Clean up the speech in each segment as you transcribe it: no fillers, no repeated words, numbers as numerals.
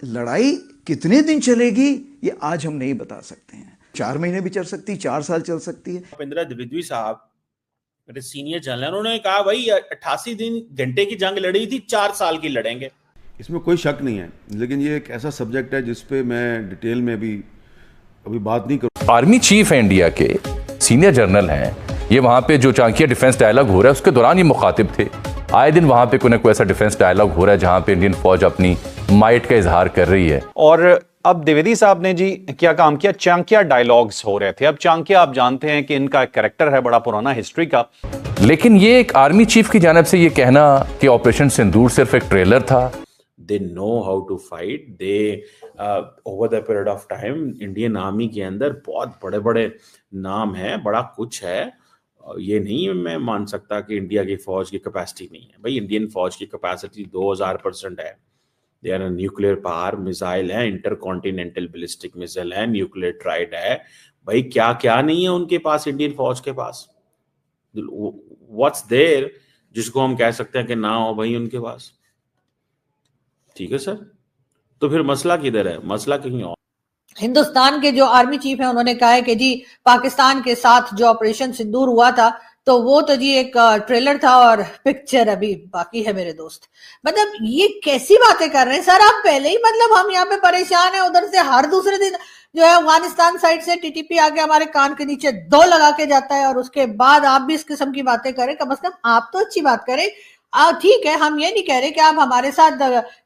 लड़ाई कितने दिन चलेगी ये आज हम नहीं बता सकते हैं। 4 महीने भी चल सकती, 4 साल चल सकती है। भूपेंद्र द्विवेदी साहब मेरे सीनियर जनरल, उन्होंने कहा भाई 88 दिन घंटे की जंग लड़ी थी, 4 साल की लड़ेंगे। इसमें कोई शक नहीं है, लेकिन ये एक ऐसा सब्जेक्ट है जिसपे मैं डिटेल में अभी बात नहीं करूँ। आर्मी चीफ है इंडिया के, सीनियर जनरल हैं, ये वहाँ पे जो चाणक्य डिफेंस डायलॉग हो रहा है उसके दौरान ये मुखातिब थे। आए दिन वहाँ पे कोई ना कोई ऐसा डिफेंस डायलॉग हो रहा है जहाँ पे इंडियन फौज अपनी माइट का इजहार कर रही है। और अब द्विवेदी साहब ने जी क्या काम किया, चाणक्य डायलॉग्स हो रहे थे। अब चाणक्य आप जानते हैं कि इनका एक कैरेक्टर है बड़ा पुराना हिस्ट्री का, लेकिन ये एक आर्मी चीफ की जानब से ये कहना कि ऑपरेशन सिंदूर सिर्फ एक ट्रेलर था। They know how to fight. Over the period of time, Indian army के अंदर बहुत बड़े बड़े नाम हैं, बड़ा कुछ है। ये नहीं मैं मान सकता कि इंडिया की फौज की कैपेसिटी नहीं है। भाई इंडियन फौज की कैपेसिटी 2000% है। They are nuclear power, missile है, इंटरकॉन्टिनेंटल बैलिस्टिक मिसाइल है, न्यूक्लियर ट्राइड है। भाई क्या क्या नहीं है उनके पास, इंडियन फौज के पास। व्हाट्स देयर जिसको हम कह सकते हैं कि ना हो भाई उनके पास। ठीक है सर, तो फिर मसला किधर है? मसला कहीं और। हिंदुस्तान के जो आर्मी चीफ है उन्होंने कहा है कि जी पाकिस्तान के साथ जो ऑपरेशन सिंदूर हुआ था तो वो तो जी एक ट्रेलर था और पिक्चर अभी बाकी है मेरे दोस्त। मतलब ये कैसी बातें कर रहे हैं सर आप? पहले ही मतलब हम यहाँ पे परेशान है, उधर से हर दूसरे दिन जो है अफगानिस्तान साइड से टीटीपी आके हमारे कान के नीचे 2 लगा के जाता है और उसके बाद आप भी इस किस्म की बातें करें। कम से कम आप तो अच्छी बात करें। ठीक है, हम ये नहीं कह रहे कि आप हमारे साथ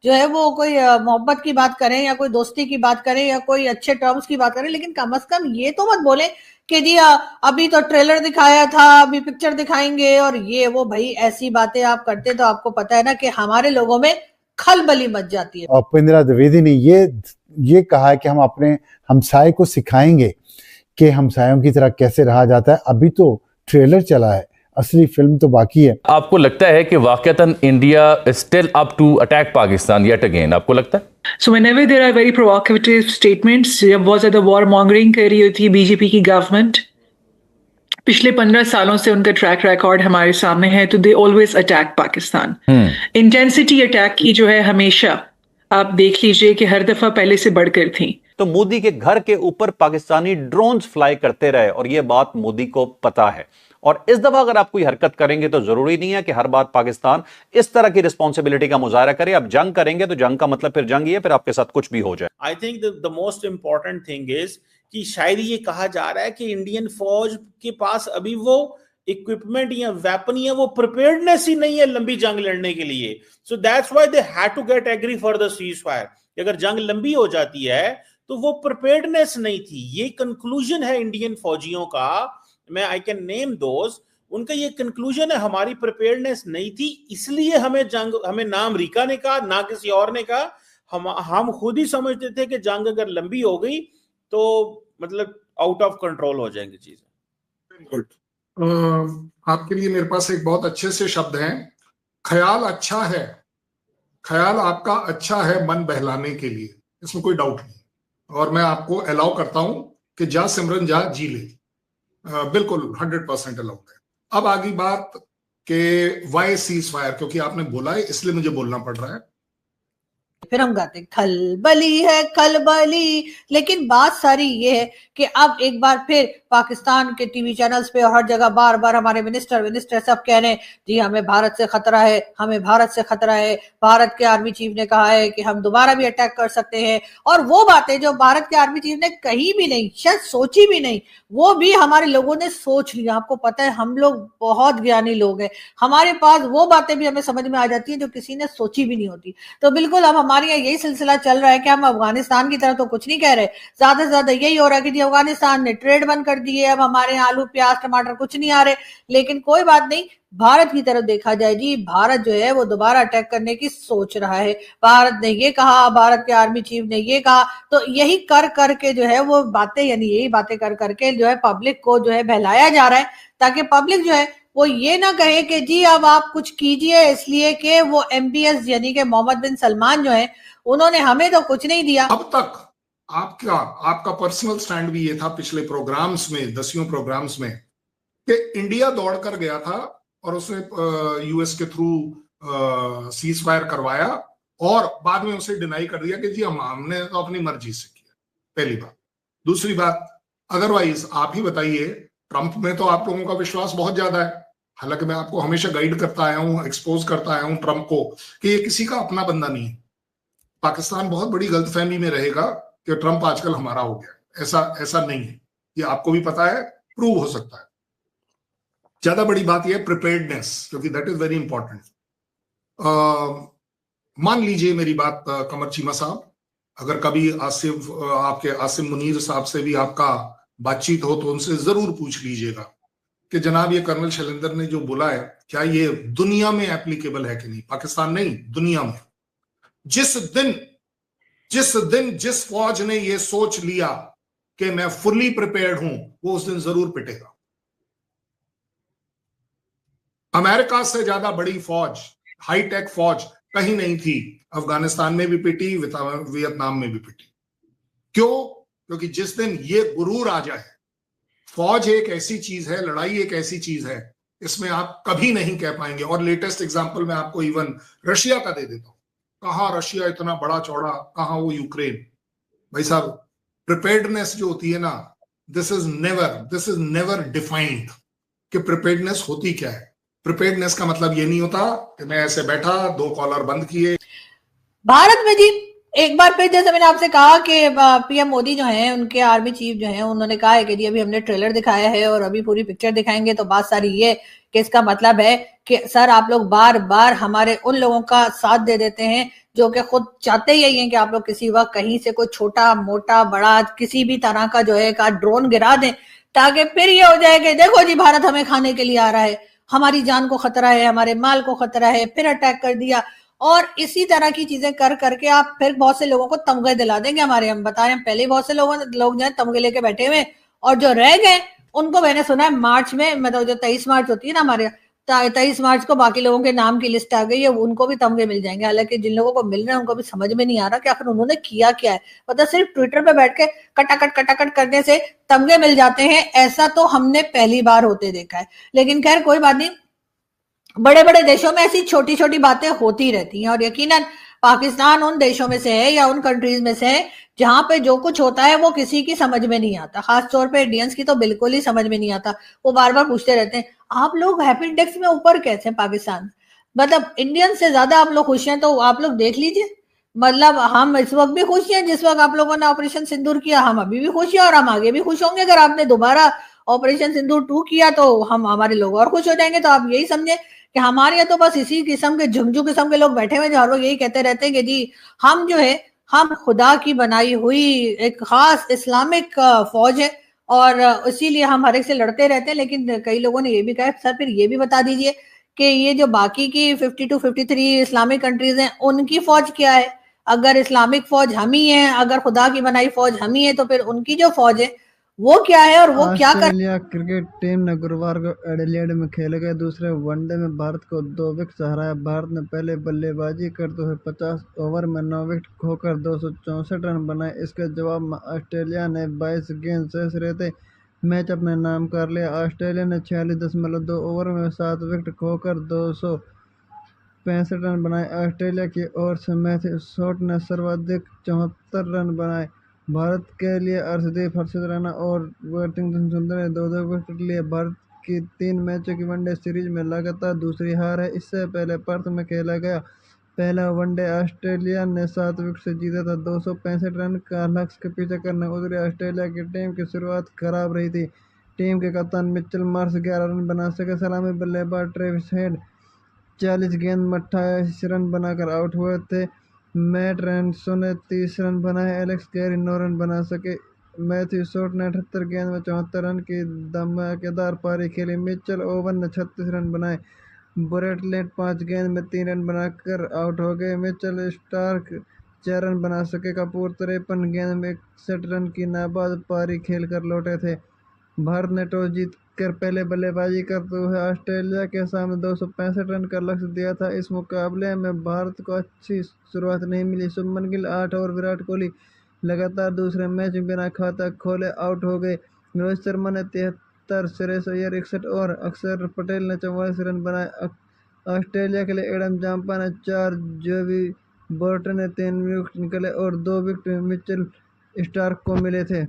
जो है वो कोई मोहब्बत की बात करें या कोई दोस्ती की बात करें या कोई अच्छे टर्म्स की बात करें, लेकिन कम से कम ये तो मत बोले कि जी अभी तो ट्रेलर दिखाया था, अभी पिक्चर दिखाएंगे और ये वो। भाई ऐसी बातें आप करते तो आपको पता है ना कि हमारे लोगों में खलबली मच जाती है। और भूपेंद्र द्विवेदी ने ये कहा है कि हम अपने हमसाये को सिखाएंगे कि हमसायों की तरह कैसे रहा जाता है। अभी तो ट्रेलर चला है, असली फिल्म तो बाकी है। आपको लगता है कि वाकईतन India is still up to attack Pakistan yet again? आपको लगता है? So whenever there are very provocative statements, जब बहुत ज्यादा वॉर मॉन्गरिंग कर रही होती है बीजेपी की गवर्नमेंट, पिछले 15 सालों से उनका ट्रैक रिकॉर्ड हमारे सामने है, तो they always attack Pakistan. Intensity attack की जो है हमेशा आप देख लीजिए कि हर दफा पहले से बढ़कर थी। तो मोदी के घर के ऊपर पाकिस्तानी ड्रोन्स फ्लाई करते रहे और यह बात मोदी को पता है। और इस दफा अगर आप कोई हरकत करेंगे तो जरूरी नहीं है कि हर बात पाकिस्तान इस तरह की रिस्पॉन्सिबिलिटी का मुजाहरा करे। आप जंग करेंगे तो जंग का मतलब फिर जंग ही है, फिर आपके साथ कुछ भी हो जाए। I think the most important thing is कि शायद ये कहा जा रहा है कि इंडियन फौज के पास अभी वो इक्विपमेंट या वेपन या वो प्रिपेयर्डनेस ही नहीं है लंबी जंग लड़ने के लिए। So that's why they had to get agree for the ceasefire. अगर जंग लंबी हो जाती है तो वो प्रिपेयर्डनेस नहीं थी। ये कंक्लूजन है इंडियन फौजियों का। मैं आई कैन नेम दोस्त, उनका ये कंक्लूजन है हमारी प्रिपेयर्डनेस नहीं थी, इसलिए हमें ना अमेरिका ने कहा ना किसी और ने कहा। हम खुद ही समझते थे कि जंग अगर लंबी हो गई तो मतलब आउट ऑफ कंट्रोल हो जाएंगी चीजें। बिल्कुल। आपके लिए मेरे पास एक बहुत अच्छे से शब्द हैं, ख्याल अच्छा है। ख्याल आपका अच्छा है मन बहलाने के लिए, इसमें कोई डाउट नहीं। और मैं आपको अलाउ करता हूं कि जा सिमरन जा जी ले, बिल्कुल 100% अलाउड है। अब आगे बात के वाई सीज फायर, क्योंकि आपने बोला है इसलिए मुझे बोलना पड़ रहा है। फिर हम गाते खलबली है खलबली। लेकिन बात सारी ये है कि अब एक बार फिर पाकिस्तान के टीवी चैनल्स पे और हर जगह बार बार हमारे मिनिस्टर सब कह रहे हैं जी हमें भारत से खतरा है, हमें भारत से खतरा है। भारत के आर्मी चीफ ने कहा है कि हम दोबारा भी अटैक कर सकते हैं। और वो बातें जो भारत के आर्मी चीफ ने कही भी नहीं, शायद सोची भी नहीं, वो भी हमारे लोगों ने सोच लिया। आपको पता है हम लोग बहुत ज्ञानी लोग हैं, हमारे पास वो बातें भी हमें समझ में आ जाती हैं जो किसी ने सोची भी नहीं होती। तो बिल्कुल अब हमारे यहाँ यही सिलसिला चल रहा है कि हम अफगानिस्तान की तरह तो कुछ नहीं कह रहे, ज्यादा से ज्यादा यही हो रहा है कि जी अफगानिस्तान ने ट्रेड बंद कर दिए, अब हमारे यहाँ आलू प्याज टमाटर कुछ नहीं आ रहे। लेकिन कोई बात नहीं, भारत की तरफ देखा जाए जी, भारत जो है वो दोबारा अटैक करने की सोच रहा है। भारत ने ये कहा, भारत के आर्मी चीफ ने ये कहा, तो यही कर करके जो है वो बातें, यानी यही बातें कर करके जो है पब्लिक को जो है बहलाया जा रहा है, ताकि पब्लिक जो है वो ये ना कहे कि जी अब आप कुछ कीजिए, इसलिए कि वो MBS यानी कि मोहम्मद बिन सलमान जो है उन्होंने हमें तो कुछ नहीं दिया। अब तक आपका पर्सनल स्टैंड भी ये था पिछले प्रोग्राम्स में, 10 प्रोग्राम्स में, कि इंडिया दौड़ कर गया था और उसने US के थ्रू सीज फायर करवाया और बाद में उसे डिनाई कर दिया कि जी हमने तो अपनी मर्जी से किया, पहली बात। दूसरी बात, अदरवाइज आप ही बताइए, ट्रंप में तो आप लोगों का विश्वास बहुत ज्यादा है, हालांकि मैं आपको हमेशा गाइड करता आया हूं, एक्सपोज करता आया हूं ट्रंप को कि ये किसी का अपना बंदा नहीं है। पाकिस्तान बहुत बड़ी गलतफहमी में रहेगा कि ट्रंप आजकल हमारा हो गया, ऐसा नहीं है, ये आपको भी पता है, प्रूव हो सकता है। ज्यादा बड़ी बात यह प्रिपेयर्डनेस, क्योंकि दैट इज वेरी इंपॉर्टेंट। मान लीजिए मेरी बात कमर चीमा साहब, अगर कभी आपके आसिम मुनीर साहब से भी आपका बातचीत हो तो उनसे जरूर पूछ लीजिएगा कि जनाब ये कर्नल शैलेंद्र ने जो बोला है क्या ये दुनिया में एप्लीकेबल है कि नहीं, पाकिस्तान नहीं, दुनिया में। जिस दिन जिस फौज ने ये सोच लिया कि मैं फुल्ली प्रिपेयर्ड हूं, वो उस दिन जरूर पिटेगा। अमेरिका से ज्यादा बड़ी फौज, हाईटेक फौज कहीं नहीं थी, अफगानिस्तान में भी पिटी, वियतनाम में भी पिटी। क्यों? क्योंकि जिस दिन ये गुरूर आ जाए, फौज एक ऐसी चीज है, लड़ाई एक ऐसी चीज है, इसमें आप कभी नहीं कह पाएंगे। और लेटेस्ट एग्जांपल मैं आपको इवन रशिया का दे देता हूं। कहां रशिया इतना बड़ा चौड़ा, कहां वो यूक्रेन। भाई साहब, प्रिपेयर्डनेस जो होती है ना, दिस इज नेवर डिफाइंड कि प्रिपेयर्डनेस होती क्या है। प्रिपेयर्डनेस का मतलब ये नहीं होता कि मैं ऐसे बैठा, 2 कॉलर बंद किए। भारत में जी एक बार फिर, जैसे मैंने आपसे कहा कि पीएम मोदी जो हैं, उनके आर्मी चीफ जो हैं, उन्होंने कहा है कि जी अभी हमने ट्रेलर दिखाया है और अभी पूरी पिक्चर दिखाएंगे, तो बात सारी ये कि इसका मतलब है कि सर आप लोग बार बार हमारे उन लोगों का साथ दे देते हैं जो कि खुद चाहते ही हैं कि आप लोग किसी वक्त कहीं से कोई छोटा मोटा बड़ा किसी भी तरह का जो है का ड्रोन गिरा दें, ताकि फिर ये हो जाए कि देखो जी भारत हमें खाने के लिए आ रहा है, हमारी जान को खतरा है, हमारे माल को खतरा है, फिर अटैक कर दिया। और इसी तरह की चीजें कर करके आप फिर बहुत से लोगों को तमगे दिला देंगे हमारे। हम बता रहे हैं, पहले बहुत से लोग जो है तमगे लेके बैठे हुए, और जो रह गए उनको मैंने सुना है मार्च में, मतलब जो 23 मार्च होती है ना हमारे, 23 मार्च को बाकी लोगों के नाम की लिस्ट आ गई है, उनको भी तमगे मिल जाएंगे। हालांकि जिन लोगों को मिल रहे हैं उनको भी समझ में नहीं आ रहा कि आखिर उन्होंने किया क्या है। मतलब सिर्फ ट्विटर पे बैठ के कटाकट करने से तमगे मिल जाते हैं, ऐसा तो हमने पहली बार होते देखा है। लेकिन खैर कोई बात नहीं, बड़े बड़े देशों में ऐसी छोटी छोटी बातें होती रहती हैं, और यकीनन पाकिस्तान उन देशों में से है या उन कंट्रीज में से है जहां पे जो कुछ होता है वो किसी की समझ में नहीं आता। खास तौर पे इंडियंस की तो बिल्कुल ही समझ में नहीं आता। वो बार बार पूछते रहते हैं आप लोग हैप्पी इंडेक्स में ऊपर कैसे हैं पाकिस्तान, मतलब इंडियन से ज्यादा आप लोग खुश हैं। तो आप लोग देख लीजिए, मतलब हम इस वक्त भी खुश हैं जिस वक्त आप लोगों ने ऑपरेशन सिंदूर किया, हम अभी भी खुश हैं और हम आगे भी खुश होंगे। अगर आपने दोबारा ऑपरेशन सिंदूर 2 किया तो हमारे लोग और खुश हो जाएंगे। तो आप यही समझे कि हमारे यहाँ तो बस इसी किस्म के झुंझू किस्म के लोग बैठे हुए जो हर वक्त यही कहते रहते हैं कि जी हम जो है, हम खुदा की बनाई हुई एक खास इस्लामिक फौज है और इसीलिए हम हर एक से लड़ते रहते हैं। लेकिन कई लोगों ने ये भी कहा सर फिर ये भी बता दीजिए कि ये जो बाकी की 52 53 इस्लामिक कंट्रीज हैं उनकी फौज क्या है। अगर इस्लामिक फौज हम ही है, अगर खुदा की बनाई फौज हम ही है, तो फिर उनकी जो फौज है वो क्या है और वो क्या कर। ऑस्ट्रेलिया क्रिकेट टीम ने गुरुवार को एडिलेड में खेले गए दूसरे वनडे में भारत को 2 विकेट से हराया। भारत ने पहले बल्लेबाजी करते हुए 50 ओवर में 9 विकेट खोकर 264 रन बनाए। इसके जवाब में ऑस्ट्रेलिया ने 22 गेंद शेष रहते मैच अपने नाम कर लिया। ऑस्ट्रेलिया ने 46.2 ओवर में 7 विकेट खोकर 265 रन बनाए। ऑस्ट्रेलिया की ओर से मैथ्यू शॉट ने सर्वाधिक 74 रन बनाए। भारत के लिए अर्शदीप, हर्षित राणा और वर्थिंगटन सुंदर ने 2-2 विकेट लिए। भारत की 3 मैचों की वनडे सीरीज में लगातार दूसरी हार है। इससे पहले पर्थ में खेला गया पहला वनडे ऑस्ट्रेलिया ने 7 विकेट से जीता था। 265 रन का लक्ष्य के पीछे करने उतरी ऑस्ट्रेलिया की टीम की शुरुआत खराब रही थी। टीम के कप्तान मिचेल मार्श 11 रन बना सके। सलामी बल्लेबाज ट्रेविस हेड 40 गेंद में 28 रन बनाकर आउट हुए थे। मैट रैनसो ने 30 रन बनाए। एलेक्स कैरी 9 रन बना सके। मैथ्यू शॉट ने 78 गेंद में 74 रन की धमाकेदार पारी खेली। मिचेल ओवन ने 36 रन बनाए। ब्रेट लेट 5 गेंद में 3 रन बनाकर आउट हो गए। मिचेल स्टार्क 4 रन बना सके। कपूर 53 गेंद में 61 रन की नाबाद पारी खेल कर लौटे थे। भारत ने टॉस जीतकर पहले बल्लेबाजी करते हुए ऑस्ट्रेलिया के सामने 265 रन का लक्ष्य दिया था। इस मुकाबले में भारत को अच्छी शुरुआत नहीं मिली। शुभमन गिल 8 और विराट कोहली लगातार दूसरे मैच में बिना खाता खोले आउट हो गए। रोहित शर्मा ने 73, श्रेयस अय्यर 61 और अक्षर पटेल ने 44 रन बनाए। ऑस्ट्रेलिया के लिए एडम जाम्पा ने 4, जोवी बोल्ट ने 3 विकेट निकाले और 2 विकेट मिचेल स्टार्क को मिले थे।